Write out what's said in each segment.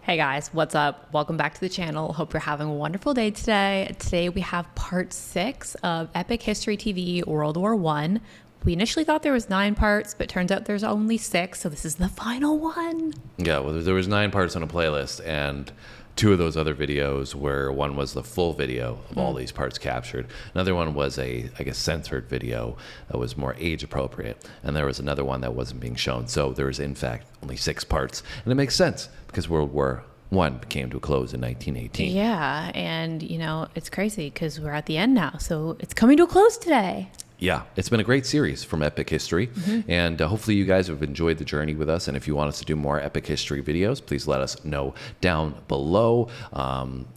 Hey guys, what's up? Welcome back to the channel. Hope you're having a wonderful day today. Today we have part 6 of Epic History TV World War I. We initially thought there was 9 parts, but turns out there's only 6, so this is the final one. Yeah, well, there was 9 parts on a playlist, and 2 of those other videos where one was the full video of all these parts captured. Another one was a, I guess, censored video that was more age appropriate. And there was another one that wasn't being shown. So there was, in fact, only 6 parts. And it makes sense because World War I came to a close in 1918. Yeah, and you know, it's crazy because we're at the end now. So it's coming to a close today. Yeah, it's been a great series from Epic History, and hopefully you guys have enjoyed the journey with us. And if you want us to do more Epic History videos, please let us know down below.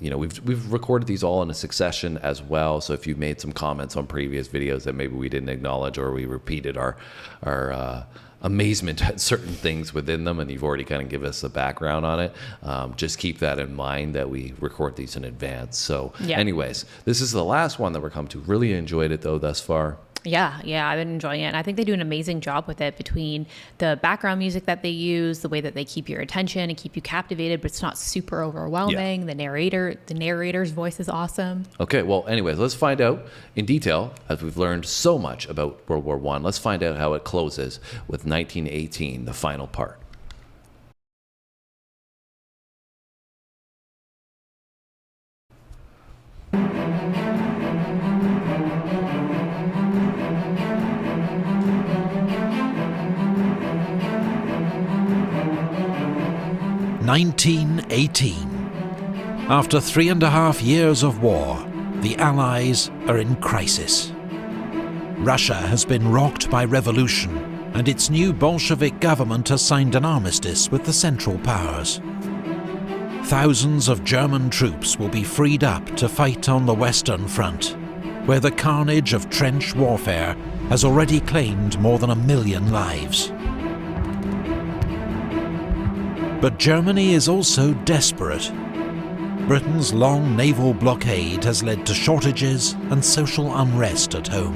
You know, we've recorded these all in a succession as well. So if you've made some comments on previous videos that maybe we didn't acknowledge, or we repeated our amazement at certain things within them, and you've already kind of given us a background on it, just keep that in mind that we record these in advance. So anyways, this is the last one that we're come to. Really enjoyed it though thus far. Yeah, I've been enjoying it. And I think they do an amazing job with it, between the background music that they use, the way that they keep your attention and keep you captivated, but it's not super overwhelming. The narrator's voice is awesome. Okay, well, anyways, let's find out in detail, as we've learned so much about World War I. Let's find out how it closes with 1918, the final part. (1918). After 3.5 years of war, the Allies are in crisis. Russia has been rocked by revolution, and its new Bolshevik government has signed an armistice with the Central Powers. Thousands of German troops will be freed up to fight on the Western Front, where the carnage of trench warfare has already claimed more than 1 million lives. But Germany is also desperate. Britain's long naval blockade has led to shortages and social unrest at home.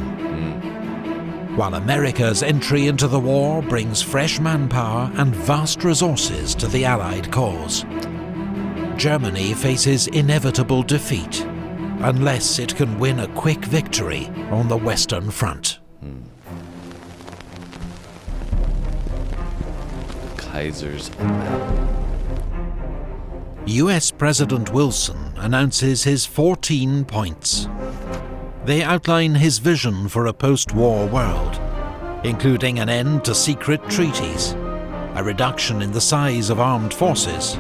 While America's entry into the war brings fresh manpower and vast resources to the Allied cause, Germany faces inevitable defeat unless it can win a quick victory on the Western Front. Kaiser's US President Wilson announces his 14 points. They outline his vision for a post-war world, including an end to secret treaties, a reduction in the size of armed forces,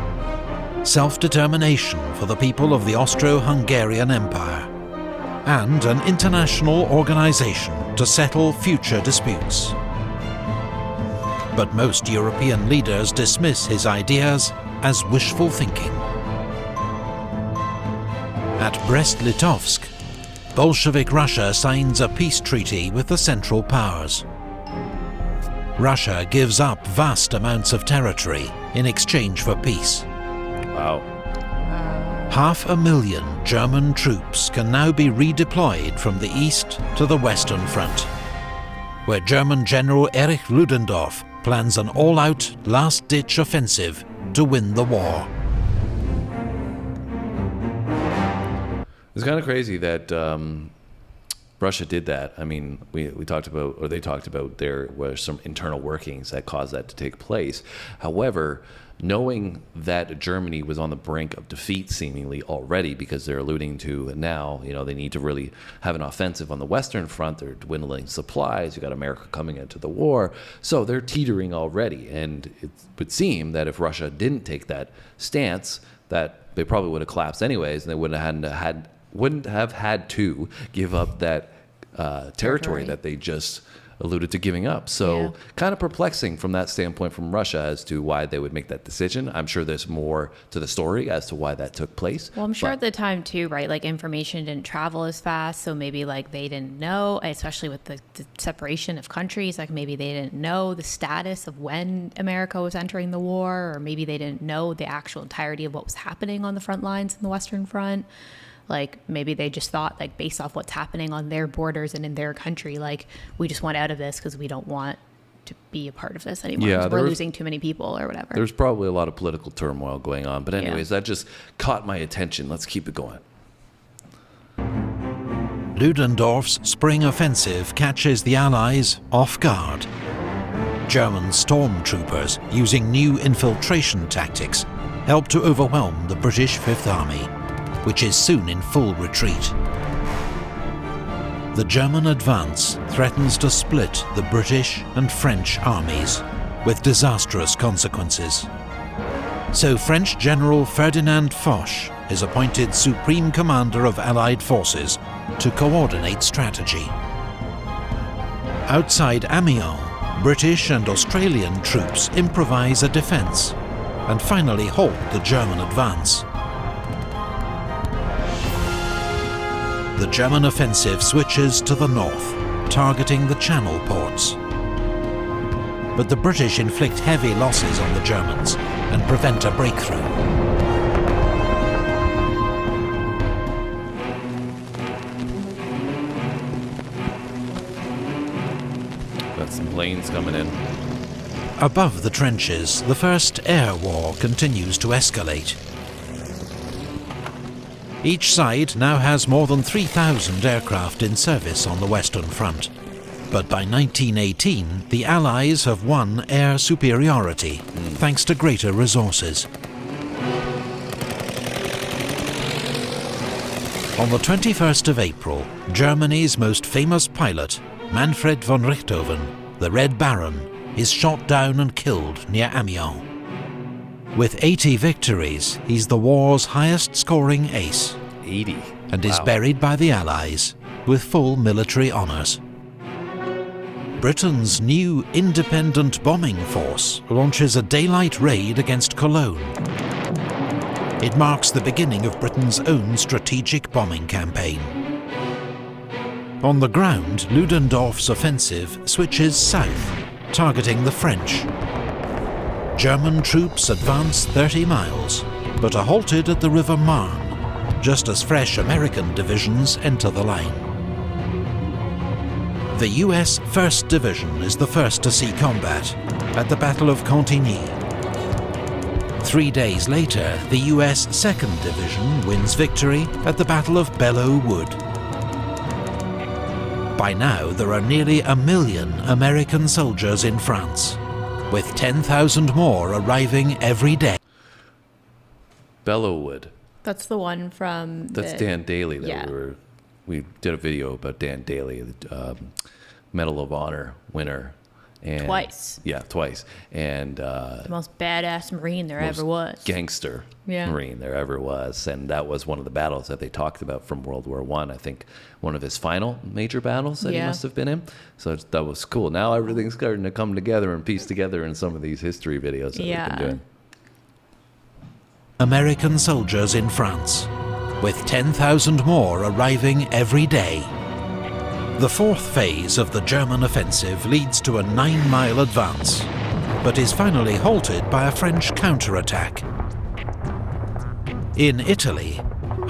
self-determination for the people of the Austro-Hungarian Empire, and an international organization to settle future disputes. But most European leaders dismiss his ideas as wishful thinking. At Brest-Litovsk, Bolshevik Russia signs a peace treaty with the Central Powers. Russia gives up vast amounts of territory in exchange for peace. Wow. 500,000 German troops can now be redeployed from the east to the Western Front, where German General Erich Ludendorff plans an all-out, last-ditch offensive to win the war. It's kind of crazy that Russia did that. I mean, we talked about, or they talked about, there were some internal workings that caused that to take place. However, knowing that Germany was on the brink of defeat seemingly already, because they're alluding to now, you know, they need to really have an offensive on the Western Front. They're dwindling supplies. You got America coming into the war. So they're teetering already. And it would seem that if Russia didn't take that stance, that they probably would have collapsed anyways, and they wouldn't have had to give up that territory that they just alluded to giving up. So kind of perplexing from that standpoint from Russia as to why they would make that decision. I'm sure there's more to the story as to why that took place. Well, I'm sure at the time too, right? Like, information didn't travel as fast. So maybe like they didn't know, especially with the separation of countries, like maybe they didn't know the status of when America was entering the war, or maybe they didn't know the actual entirety of what was happening on the front lines in the Western Front. Like, maybe they just thought, like, based off what's happening on their borders and in their country, like, we just want out of this because we don't want to be a part of this anymore. Yeah, 'cause we're losing too many people or whatever. There's probably a lot of political turmoil going on. But anyways, that just caught my attention. Let's keep it going. Ludendorff's spring offensive catches the Allies off guard. German stormtroopers, using new infiltration tactics, help to overwhelm the British Fifth Army, which is soon in full retreat. The German advance threatens to split the British and French armies, with disastrous consequences. So French General Ferdinand Foch is appointed Supreme Commander of Allied forces to coordinate strategy. Outside Amiens, British and Australian troops improvise a defence and finally halt the German advance. The German offensive switches to the north, targeting the Channel ports. But the British inflict heavy losses on the Germans and prevent a breakthrough. Got some planes coming in. Above the trenches, the First Air War continues to escalate. Each side now has more than 3,000 aircraft in service on the Western Front. But by 1918, the Allies have won air superiority, thanks to greater resources. On the 21st of April, Germany's most famous pilot, Manfred von Richthofen, the Red Baron, is shot down and killed near Amiens. With 80 victories, he's the war's highest-scoring ace. 80. And is buried by the Allies with full military honours. Britain's new independent bombing force launches a daylight raid against Cologne. It marks the beginning of Britain's own strategic bombing campaign. On the ground, Ludendorff's offensive switches south, targeting the French. German troops advance 30 miles, but are halted at the River Marne, just as fresh American divisions enter the line. The US 1st Division is the first to see combat at the Battle of Cantigny. 3 days later, the US 2nd Division wins victory at the Battle of Belleau Wood. By now, there are nearly 1 million American soldiers in France, with 10,000 more arriving every day. Belleauwood. That's the one from... That's Dan Daly. Yeah. We did a video about Dan Daly, the Medal of Honor winner. And, Twice. Yeah, twice. And the most badass Marine there ever was. Gangster Marine there ever was. And that was one of the battles that they talked about from World War I. I think one of his final major battles that he must have been in. So that was cool. Now everything's starting to come together and piece together in some of these history videos that we've been doing. American soldiers in France, with 10,000 more arriving every day. The fourth phase of the German offensive leads to a 9-mile advance, but is finally halted by a French counterattack. In Italy,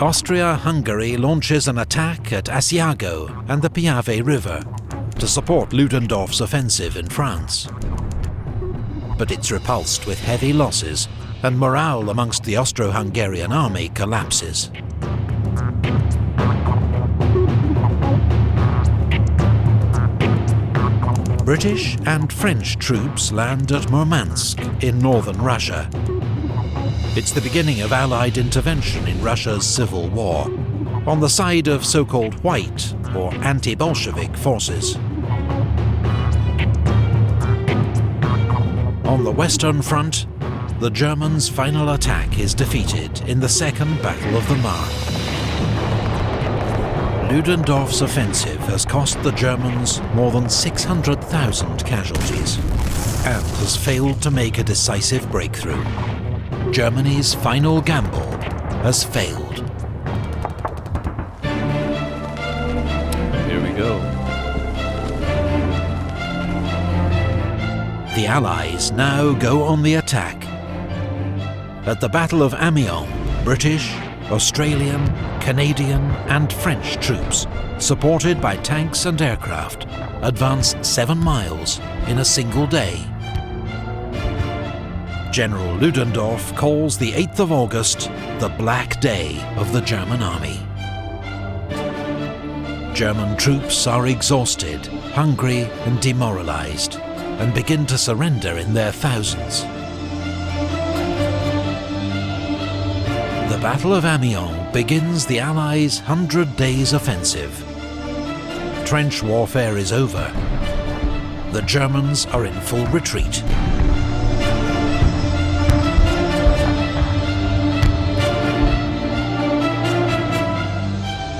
Austria-Hungary launches an attack at Asiago and the Piave River to support Ludendorff's offensive in France. But it's repulsed with heavy losses, and morale amongst the Austro-Hungarian army collapses. British and French troops land at Murmansk in northern Russia. It's the beginning of Allied intervention in Russia's civil war, on the side of so-called white or anti-Bolshevik forces. On the Western Front, the Germans' final attack is defeated in the Second Battle of the Marne. Ludendorff's offensive has cost the Germans more than 600,000 casualties and has failed to make a decisive breakthrough. Germany's final gamble has failed. Here we go. The Allies now go on the attack. At the Battle of Amiens, British, Australian, Canadian and French troops, supported by tanks and aircraft, advance 7 miles in a single day. General Ludendorff calls the 8th of August the Black Day of the German army. German troops are exhausted, hungry and demoralized, and begin to surrender in their thousands. The Battle of Amiens begins the Allies' 100 Days offensive. Trench warfare is over. The Germans are in full retreat.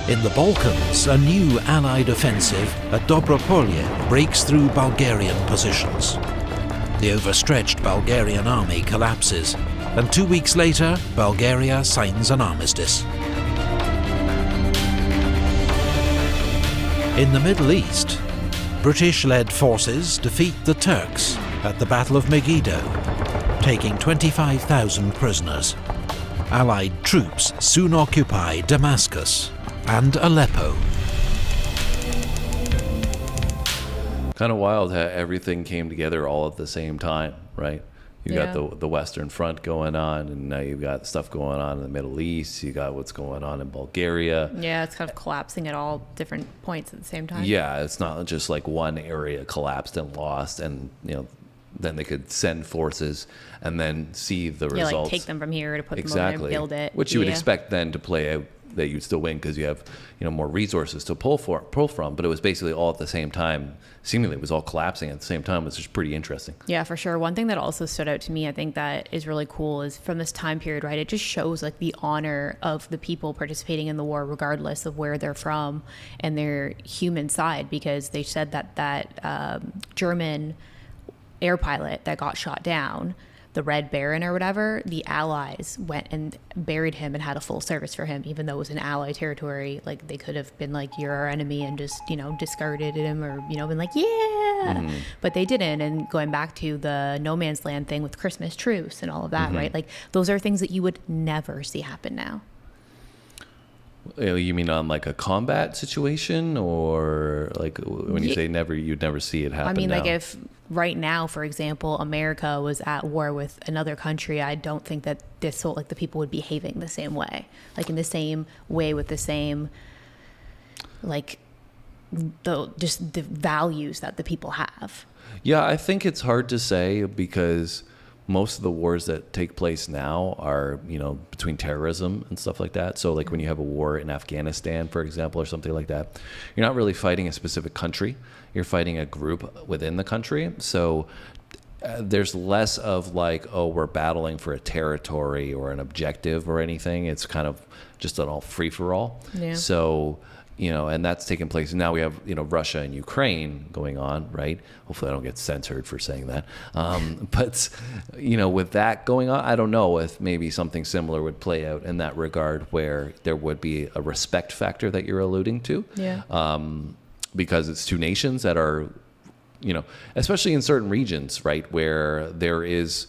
In the Balkans, a new Allied offensive at Dobropolje breaks through Bulgarian positions. The overstretched Bulgarian army collapses, and 2 weeks later, Bulgaria signs an armistice. In the Middle East, British-led forces defeat the Turks at the Battle of Megiddo, taking 25,000 prisoners. Allied troops soon occupy Damascus and Aleppo. Kind of wild how everything came together all at the same time, right? You got the Western Front going on, and now you've got stuff going on in the Middle East. You got what's going on in Bulgaria. Yeah, it's kind of collapsing at all different points at the same time. Yeah, it's not just like one area collapsed and lost, and then they could send forces and then see the results. Yeah, like take them from here to put them over and build it. Which you would expect then to play out, that you'd still win because you have more resources to pull from. But it was basically all at the same time. Seemingly it was all collapsing at the same time, which is pretty interesting. Yeah, for sure. One thing that also stood out to me, I think that is really cool, is from this time period, right? It just shows like the honor of the people participating in the war, regardless of where they're from and their human side, because they said that German air pilot that got shot down, the Red Baron or whatever, the Allies went and buried him and had a full service for him, even though it was an Ally territory. Like, they could have been like, you're our enemy, and just, discarded him, or, been like, yeah. Mm-hmm. But they didn't. And going back to the no man's land thing with Christmas truce and all of that, mm-hmm. right? Like, those are things that you would never see happen now. You mean on like a combat situation, or like when you say never, you'd never see it happen? I mean, like if right now, for example, America was at war with another country, I don't think that the people would be behaving the same way, like in the same way with the same, like just the values that the people have. Yeah, I think it's hard to say because most of the wars that take place now are, between terrorism and stuff like that. So like when you have a war in Afghanistan, for example, or something like that, you're not really fighting a specific country. You're fighting a group within the country. So there's less of like, oh, we're battling for a territory or an objective or anything. It's kind of just an all free-for-all. Yeah. So and that's taking place. And now we have, Russia and Ukraine going on, right? Hopefully I don't get censored for saying that. But, with that going on, I don't know if maybe something similar would play out in that regard, where there would be a respect factor that you're alluding to. Yeah. Because it's two nations that are, especially in certain regions, right, where there is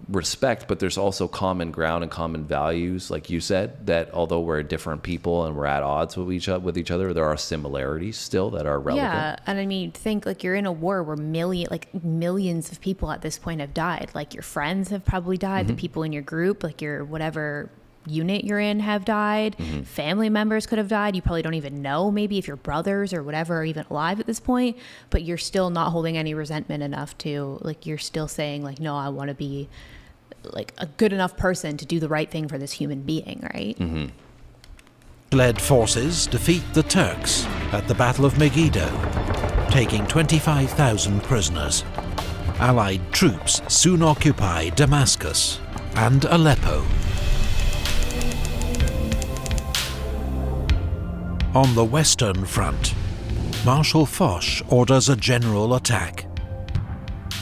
respect, but there's also common ground and common values, like you said, that although we're different people and we're at odds with each other, there are similarities still that are relevant. Yeah, and I mean, think like you're in a war where millions of people at this point have died. Like your friends have probably died, mm-hmm. the people in your group, like your whatever unit you're in, have died. Mm-hmm. Family members could have died. You probably don't even know, maybe, if your brothers or whatever are even alive at this point, but you're still not holding any resentment enough to, like, you're still saying like, no, I want to be like a good enough person to do the right thing for this human being, right? Mm-hmm. Led forces defeat the Turks at the Battle of Megiddo, taking 25,000 prisoners. Allied troops soon occupy Damascus and Aleppo. On the Western Front, Marshal Foch orders a general attack.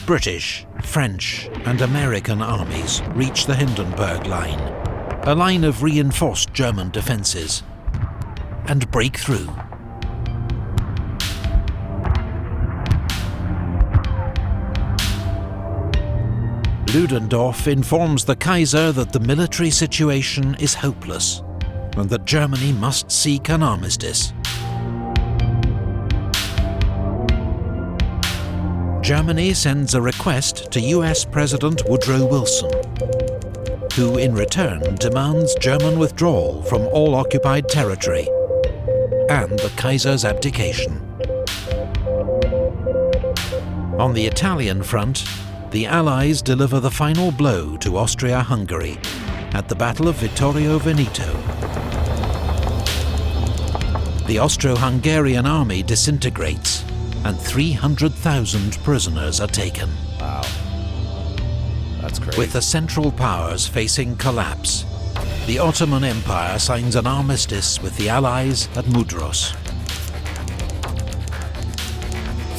British, French, and American armies reach the Hindenburg Line, a line of reinforced German defences, and break through. Ludendorff informs the Kaiser that the military situation is hopeless, and that Germany must seek an armistice. Germany sends a request to US President Woodrow Wilson, who in return demands German withdrawal from all occupied territory and the Kaiser's abdication. On the Italian front, the Allies deliver the final blow to Austria-Hungary at the Battle of Vittorio Veneto. The Austro-Hungarian army disintegrates, and 300,000 prisoners are taken. Wow. That's crazy. With the Central Powers facing collapse, the Ottoman Empire signs an armistice with the Allies at Mudros.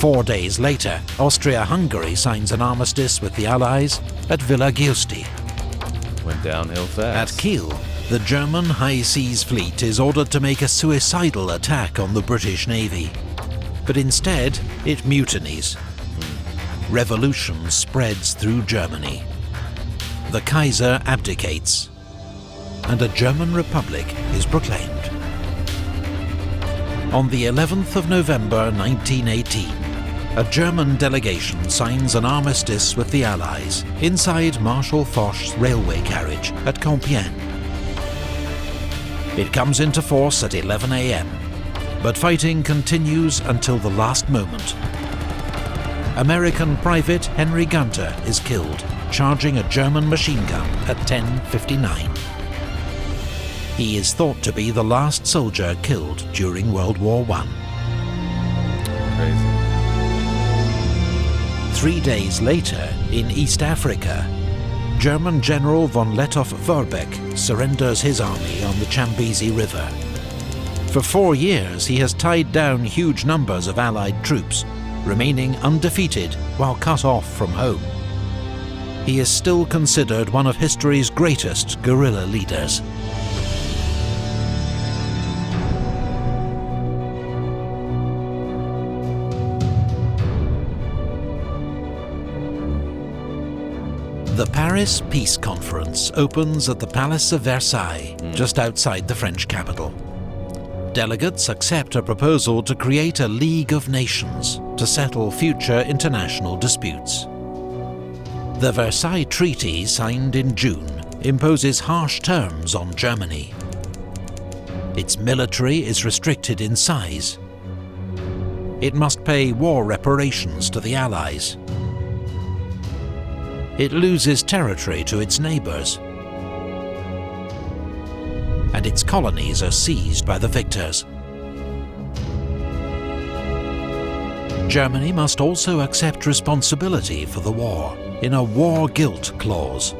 4 days later, Austria-Hungary signs an armistice with the Allies at Villa Giusti. Went downhill fast. At Kiel, the German High Seas Fleet is ordered to make a suicidal attack on the British Navy. But instead, it mutinies. Revolution spreads through Germany. The Kaiser abdicates, and a German Republic is proclaimed. On the 11th of November 1918, a German delegation signs an armistice with the Allies inside Marshal Foch's railway carriage at Compiègne. It comes into force at 11 a.m., but fighting continues until the last moment. American Private Henry Gunter is killed, charging a German machine gun at 10:59. He is thought to be the last soldier killed during World War I. Crazy. 3 days later, in East Africa, German General von Lettow-Vorbeck surrenders his army on the Chambezi River. For 4 years, he has tied down huge numbers of Allied troops, remaining undefeated while cut off from home. He is still considered one of history's greatest guerrilla leaders. The Paris Peace Conference opens at the Palace of Versailles, just outside the French capital. Delegates accept a proposal to create a League of Nations to settle future international disputes. The Versailles Treaty, signed in June, imposes harsh terms on Germany. Its military is restricted in size. It must pay war reparations to the Allies. It loses territory to its neighbours, and its colonies are seized by the victors. Germany must also accept responsibility for the war in a war guilt clause,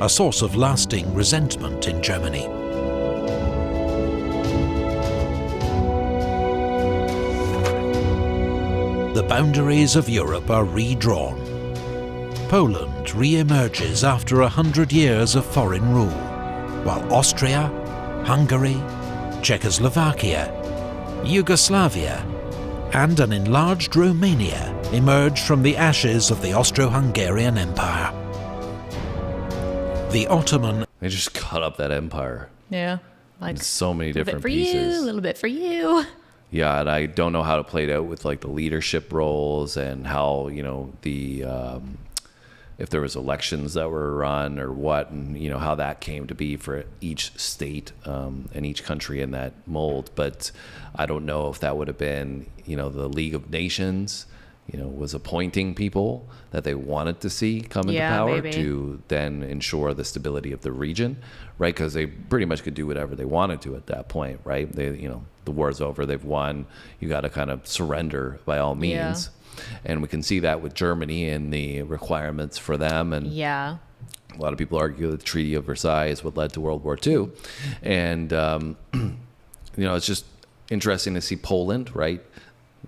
a source of lasting resentment in Germany. The boundaries of Europe are redrawn. Poland re-emerges after 100 years of foreign rule, while Austria, Hungary, Czechoslovakia, Yugoslavia, and an enlarged Romania emerge from the ashes of the Austro-Hungarian Empire. The Ottoman... They just cut up that empire. Yeah. Like in so many different a little bit for pieces. you, a little bit for you. Yeah, and I don't know how to play it out with like the leadership roles and how, you know, the if there was elections that were run or what, and you know how that came to be for each state and each country in that mold. But I don't know if that would have been, you know, the League of Nations, you know, was appointing people that they wanted to see come into power maybe. to then ensure the stability of the region, right? Because they pretty much could do whatever they wanted to at that point, right? They, you know, the war's over, they've won. You got to kind of surrender by all means. Yeah. And we can see that with Germany and the requirements for them. And Yeah. a lot of people argue that the Treaty of Versailles is what led to World War II. And, you know, it's just interesting to see Poland, right?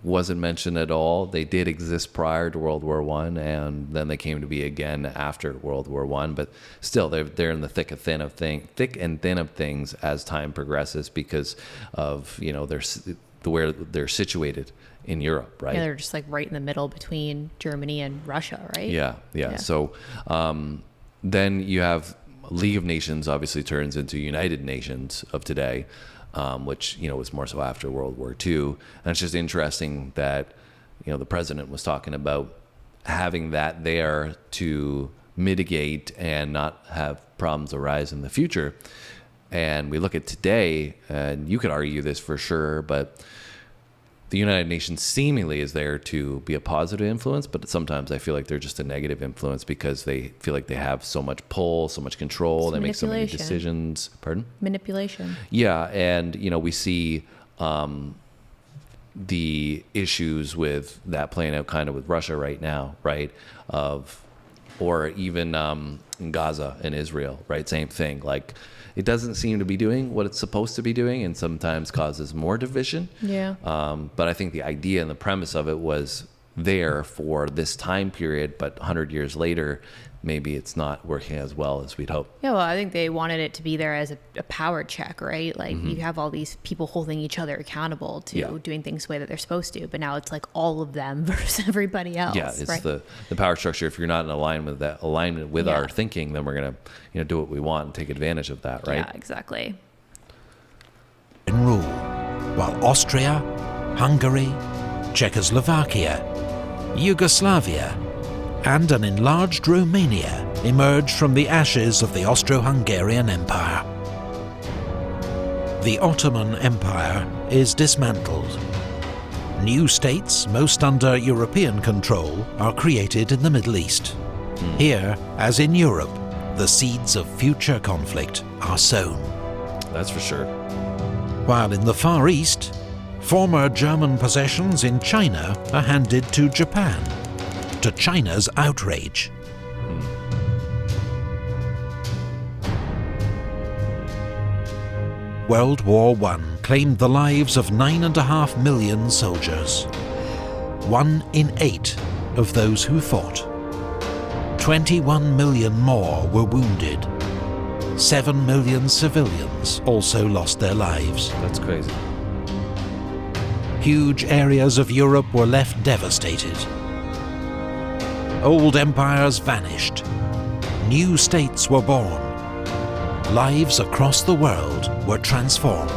Wasn't mentioned at all. They did exist prior to World War I, and then they came to be again after World War I. But still, they're in the thick and thin of things as time progresses because of, you know, where they're situated in Europe, right? Yeah, they're just like right in the middle between Germany and Russia, right? Yeah. So then you have League of Nations obviously turns into United Nations of today, which, you know, was more so after World War II. And it's just interesting that, you know, the president was talking about having that there to mitigate and not have problems arise in the future. And we look at today, and you could argue this for sure, but the United Nations seemingly is there to be a positive influence, but sometimes I feel like they're just a negative influence because they feel like they have so much pull, so much control, they make so many decisions. Pardon? Manipulation. Yeah, and we see the issues with that playing out kind of with Russia right now, right? Or even in Gaza and Israel, right? Same thing. Like, it doesn't seem to be doing what it's supposed to be doing, and sometimes causes more division. Yeah. But I think the idea and the premise of it was there for this time period, but 100 years later, maybe it's not working as well as we'd hope. Yeah, well, I think they wanted it to be there as a power check, right? Like, you have all these people holding each other accountable to doing things the way that they're supposed to, but now it's like all of them versus everybody else. Yeah, it's right? the power structure. If you're not in alignment with our thinking, then we're gonna do what we want and take advantage of that, right? Yeah, exactly. In rule, while Austria, Hungary, Czechoslovakia, Yugoslavia, and an enlarged Romania emerged from the ashes of the Austro-Hungarian Empire. The Ottoman Empire is dismantled. New states, most under European control, are created in the Middle East. Here, as in Europe, the seeds of future conflict are sown. That's for sure. While in the Far East, former German possessions in China are handed to Japan, to China's outrage. World War I claimed the lives of 9.5 million soldiers. 1 in 8 of those who fought. 21 million more were wounded. 7 million civilians also lost their lives. That's crazy. Huge areas of Europe were left devastated. Old empires vanished. New states were born. Lives across the world were transformed.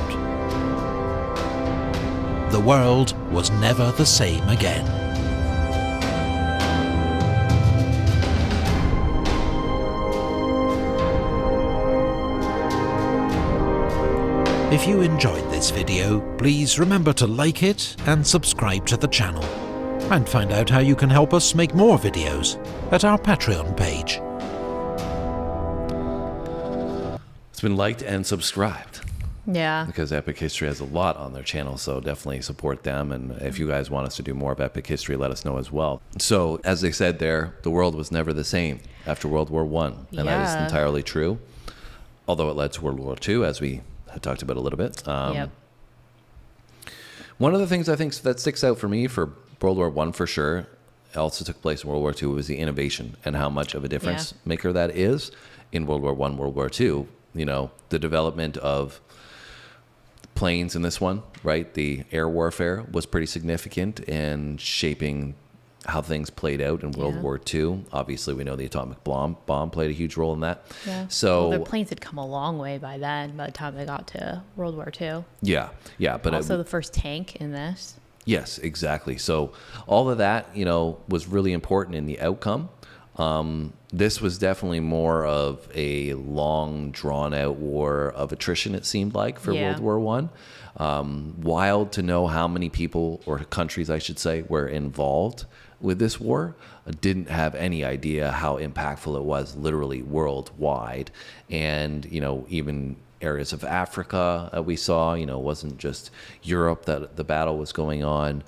The world was never the same again. If you enjoyed this video, please remember to like it and subscribe to the channel. And find out how you can help us make more videos at our Patreon page. It's been liked and subscribed. Yeah. Because Epic History has a lot on their channel, so definitely support them. And if you guys want us to do more of Epic History, let us know as well. So, as they said there, the world was never the same after World War I. And that is entirely true. Although it led to World War II, as we had talked about a little bit. Yep. One of the things I think that sticks out for me for World War I for sure, also took place in World War II, was the innovation and how much of a difference maker that is in World War I, World War II. The development of planes in this one, right? The air warfare was pretty significant in shaping how things played out in World War II. Obviously, we know the atomic bomb played a huge role in that. Yeah. So their planes had come a long way by then, by the time they got to World War II. Yeah. But also the first tank in this. Yes, exactly. So all of that, was really important in the outcome. This was definitely more of a long, drawn-out war of attrition, it seemed like, for World War I. Wild to know how many people, or countries, I should say, were involved with this war. Didn't have any idea how impactful it was, literally worldwide. And, even areas of Africa we saw, it wasn't just Europe that the battle was going on.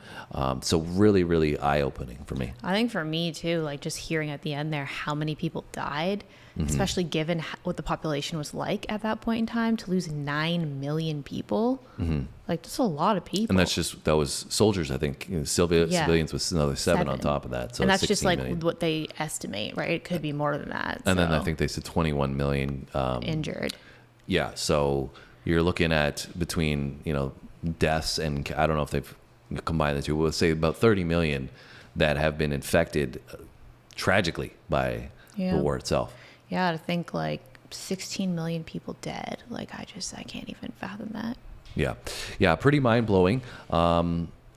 So really, really eye-opening for me. I think for me too, like just hearing at the end there how many people died, especially given what the population was like at that point in time, to lose 9 million people, like that's a lot of people. And that was soldiers, I think. Civilians was another 7 on top of that. So and that's just like million. what they estimate, right? It could be more than that. And then I think they said 21 million injured. Yeah, so you're looking at between, deaths and I don't know if they've combined the two. We'll say about 30 million that have been infected tragically by the war itself. Yeah, to think like 16 million people dead. Like I can't even fathom that. Yeah, pretty mind-blowing.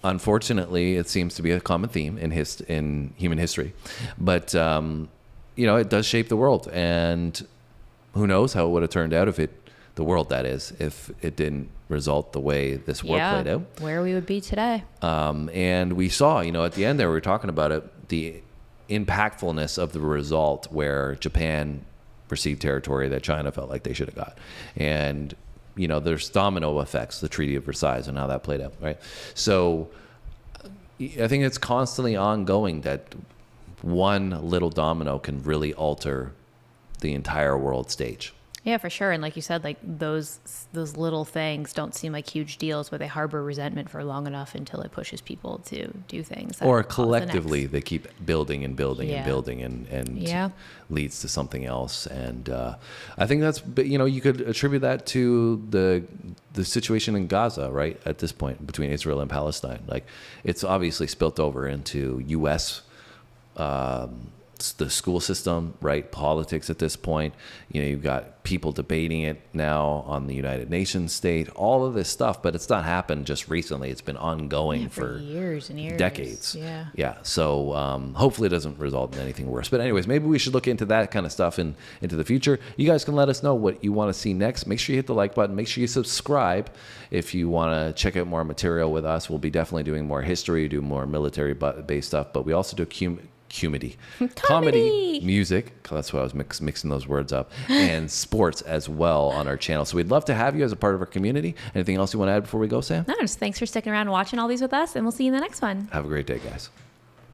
unfortunately, it seems to be a common theme in human history. But it does shape the world, and who knows how it would have turned out if it didn't result the way this war played out. Where we would be today. And we saw, at the end there, we were talking about it, the impactfulness of the result where Japan received territory that China felt like they should have got. And, there's domino effects, the Treaty of Versailles and how that played out, right? So I think it's constantly ongoing that one little domino can really alter the entire world stage. Yeah, for sure. And like you said, like those little things don't seem like huge deals, but they harbor resentment for long enough until it pushes people to do things. That Or collectively, they keep building and building and building and leads to something else. And I think that's, you could attribute that to the situation in Gaza, right, at this point, between Israel and Palestine. Like, it's obviously spilt over into U.S. The school system, right? Politics at this point. You've got people debating it now on the United Nations stage, all of this stuff, but it's not happened just recently. It's been ongoing for years and years. Decades. Yeah. Yeah. So hopefully it doesn't result in anything worse. But anyways, maybe we should look into that kind of stuff into the future. You guys can let us know what you want to see next. Make sure you hit the like button. Make sure you subscribe if you want to check out more material with us. We'll be definitely doing more history, do more military-based stuff, but we also do comedy, music, that's why I was mixing those words up, and sports as well on our channel. So we'd love to have you as a part of our community. Anything else you want to add before we go, Sam? No, just thanks for sticking around and watching all these with us, and we'll see you in the next one. Have a great day, guys.